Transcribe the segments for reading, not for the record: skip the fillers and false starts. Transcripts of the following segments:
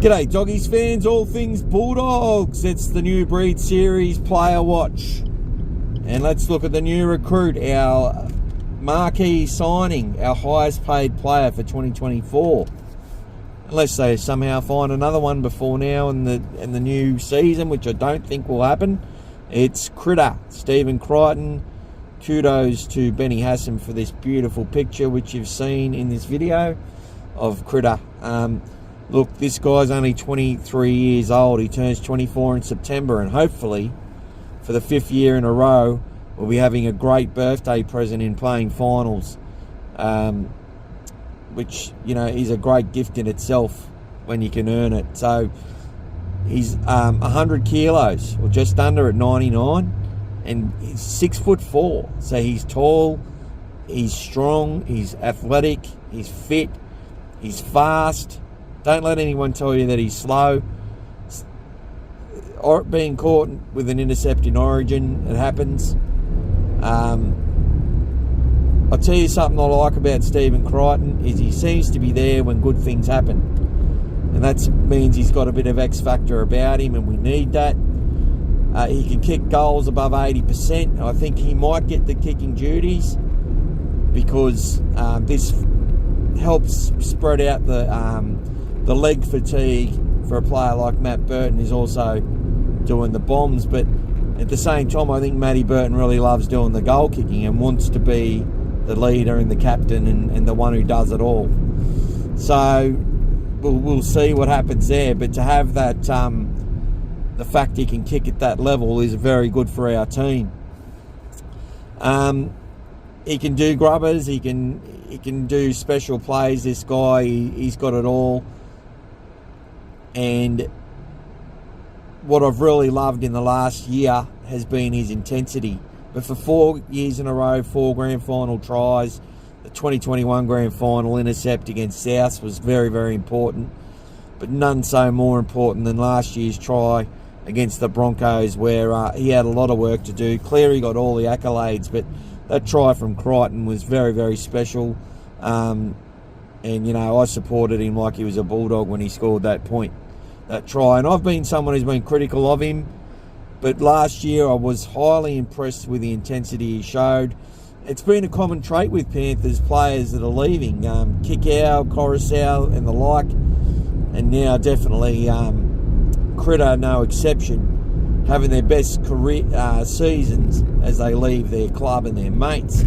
G'day Doggies fans, all things Bulldogs. It's the new breed series player watch. And let's look at the new recruit, our marquee signing, our highest paid player for 2024. Unless they somehow find another one before now in the new season, which I don't think will happen. It's Critter, Stephen Crichton. Kudos to Benny Hassan for this beautiful picture, which you've seen in this video of Critter. Look, this guy's only 23 years old. He turns 24 in September, and hopefully, for the 5th year in a row, we'll be having a great birthday present in playing finals, which, you know, is a great gift in itself when you can earn it. So, he's 100 kilos, or just under at 99, and he's 6'4". So he's tall, he's strong, he's athletic, he's fit, he's fast. Don't let anyone tell you that he's slow. Or being caught with an intercept in Origin, it happens. I'll tell you something I like about Stephen Crichton is he seems to be there when good things happen. And that means he's got a bit of X factor about him, and we need that. He can kick goals above 80%. I think he might get the kicking duties because this helps spread out the leg fatigue for a player like Matt Burton, who's also doing the bombs. But at the same time, I think Matty Burton really loves doing the goal kicking and wants to be the leader and the captain and the one who does it all. So we'll see what happens there. But to have that, the fact he can kick at that level is very good for our team. He can do grubbers. He can do special plays. This guy, he's got it all. And what I've really loved in the last year has been his intensity. But for 4 years in a row, 4 grand final tries, the 2021 grand final intercept against South was very, very important. But none so more important than last year's try against the Broncos, where he had a lot of work to do. Cleary got all the accolades, but that try from Crichton was very, very special. And, you know, I supported him like he was a Bulldog when he scored that try. And I've been someone who's been critical of him. But last year I was highly impressed with the intensity he showed. It's been a common trait with Panthers players that are leaving. Kickow, Coruscant and the like. And now definitely Critter, no exception, having their best career seasons as they leave their club and their mates.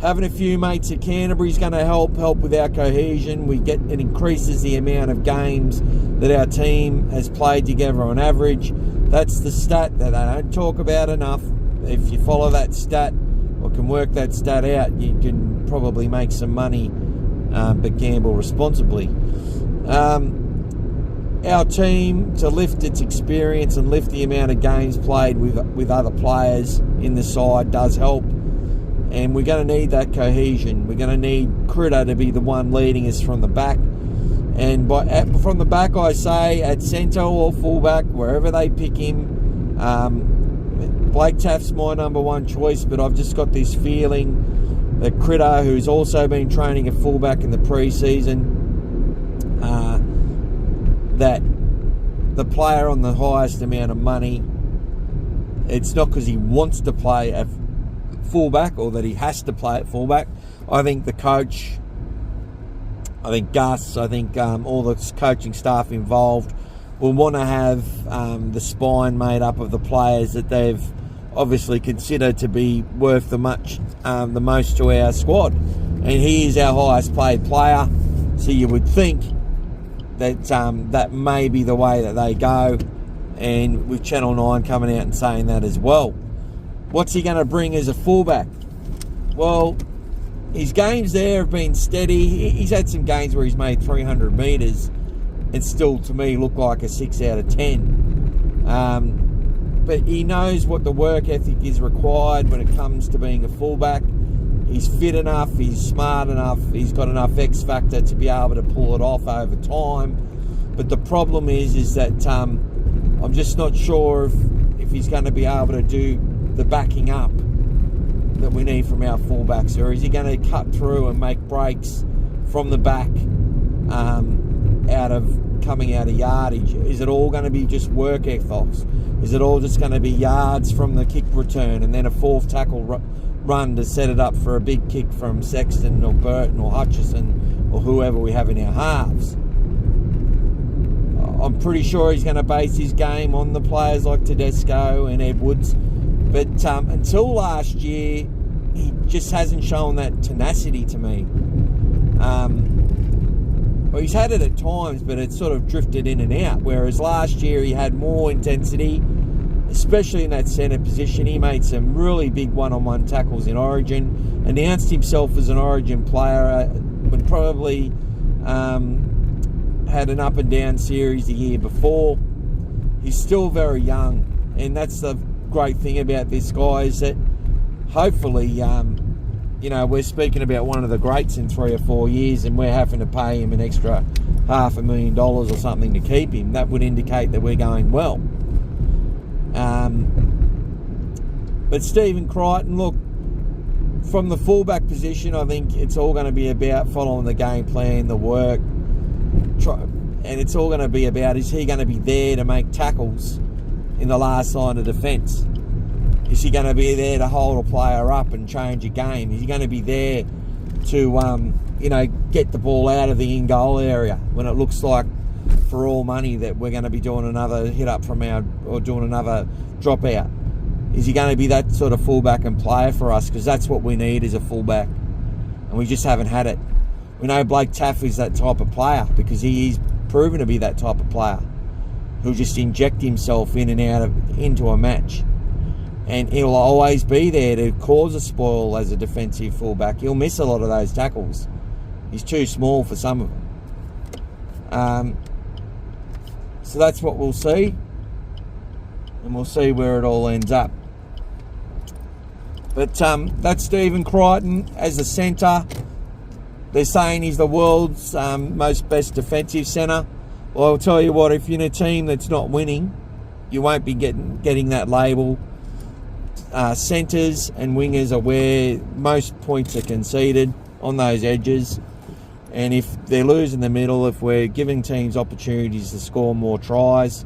Having a few mates at Canterbury is going to help with our cohesion. It increases the amount of games that our team has played together on average. That's the stat that I don't talk about enough. If you follow that stat or can work that stat out, you can probably make some money, but gamble responsibly. Our team, to lift its experience and lift the amount of games played with other players in the side, does help. And we're going to need that cohesion. We're going to need Critter to be the one leading us from the back. And from the back, I say, at centre or fullback, wherever they pick him. Blake Taft's my number one choice, but I've just got this feeling that Critter, who's also been training at fullback in the pre-season, that the player on the highest amount of money, it's not because he wants to play at fullback or that he has to play at fullback. I think the coach, I think Gus, I think all the coaching staff involved will want to have the spine made up of the players that they've obviously considered to be worth the most to our squad. And he is our highest paid player, so you would think that that may be the way that they go, and with Channel 9 coming out and saying that as well. What's he going to bring as a fullback? Well, his games there have been steady. He's had some games where he's made 300 metres and still, to me, look like a 6 out of 10. But he knows what the work ethic is required when it comes to being a fullback. He's fit enough, he's smart enough, he's got enough X factor to be able to pull it off over time. But the problem is that I'm just not sure if he's going to be able to do the backing up that we need from our fullbacks, or is he going to cut through and make breaks from the back out of coming out of yardage? Is it all going to be just work ethos? Is it all just going to be yards from the kick return and then a fourth tackle run to set it up for a big kick from Sexton or Burton or Hutchison or whoever we have in our halves? I'm pretty sure he's going to base his game on the players like Tedesco and Edwards. But until last year, he just hasn't shown that tenacity to me. Well, he's had it at times, but it's sort of drifted in and out. Whereas last year he had more intensity, especially in that centre position. He made some really big one-on-one tackles in Origin, announced himself as an Origin player when probably had an up-and-down series the year before. He's still very young, and that's the great thing about this guy, is that hopefully we're speaking about one of the greats in 3 or 4 years, and we're having to pay him an extra $500,000 or something to keep him. That would indicate that we're going well. But Stephen Crichton, look, from the fullback position, I think it's all going to be about following the game plan, the work, and it's all going to be about, is he going to be there to make tackles in the last line of defence? Is he going to be there to hold a player up and change a game? Is he going to be there to, get the ball out of the in-goal area when it looks like, for all money, that we're going to be doing another hit up or doing another drop out? Is he going to be that sort of fullback and player for us? Because that's what we need as a fullback, and we just haven't had it. We know Blake Taff is that type of player because he is proven to be that type of player who'll just inject himself in and out into a match. And he'll always be there to cause a spoil as a defensive fullback. He'll miss a lot of those tackles. He's too small for some of them. So that's what we'll see. And we'll see where it all ends up. But that's Stephen Crichton as a centre. They're saying he's the world's most best defensive centre. Well, I'll tell you what, if you're in a team that's not winning, you won't be getting that label. Centres and wingers are where most points are conceded, on those edges. And if they're losing the middle, if we're giving teams opportunities to score more tries,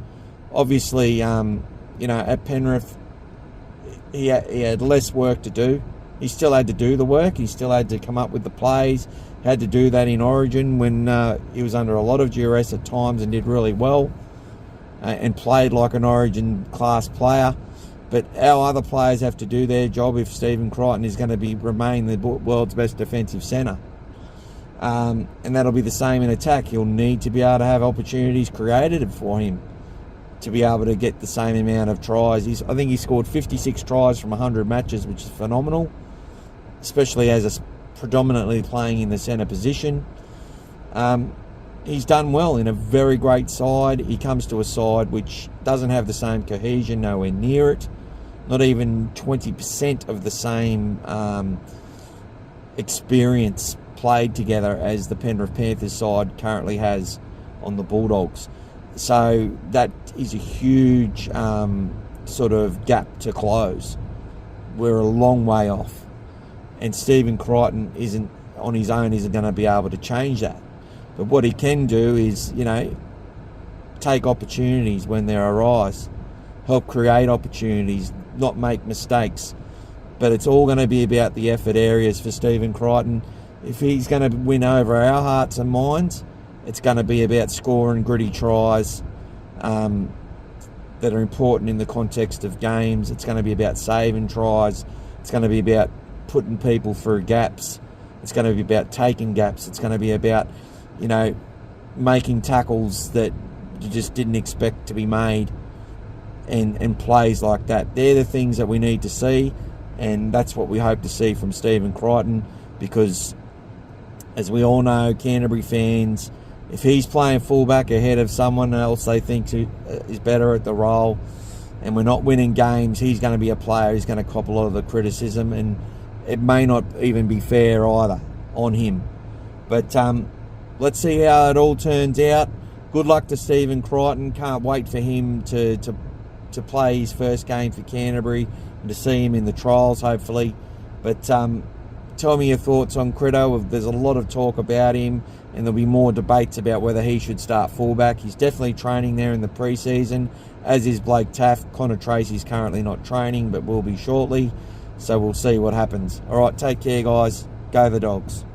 obviously, at Penrith, he had less work to do. He still had to do the work. He still had to come up with the plays. He had to do that in Origin when he was under a lot of duress at times and did really well and played like an Origin class player. But our other players have to do their job if Stephen Crichton is going to remain the world's best defensive centre. And that'll be the same in attack. He'll need to be able to have opportunities created for him to be able to get the same amount of tries. I think he scored 56 tries from 100 matches, which is phenomenal, especially as predominantly playing in the centre position. He's done well in a very great side. He comes to a side which doesn't have the same cohesion, nowhere near it. Not even 20% of the same experience played together as the Penrith Panthers side currently has on the Bulldogs. So that is a huge sort of gap to close. We're a long way off. And Stephen Crichton isn't going to be able to change that. But what he can do is, take opportunities when they arise, help create opportunities, not make mistakes. But it's all going to be about the effort areas for Stephen Crichton. If he's going to win over our hearts and minds, it's going to be about scoring gritty tries that are important in the context of games. It's going to be about saving tries. It's going to be about putting people through gaps. It's going to be about taking gaps. It's going to be about, making tackles that you just didn't expect to be made and plays like that. They're the things that we need to see, and that's what we hope to see from Stephen Crichton, because as we all know, Canterbury fans, if he's playing fullback ahead of someone else they think is better at the role, and we're not winning games, he's going to be a player who's going to cop a lot of the criticism, and it may not even be fair either on him. But let's see how it all turns out. Good luck to Stephen Crichton. Can't wait for him to play his first game for Canterbury and to see him in the trials, hopefully. But Tell me your thoughts on Crichton. There's a lot of talk about him, and there'll be more debates about whether he should start fullback. He's definitely training there in the pre-season, as is Blake Taft. Connor Tracy's currently not training, but will be shortly. So we'll see what happens. All right, take care, guys. Go the Dogs.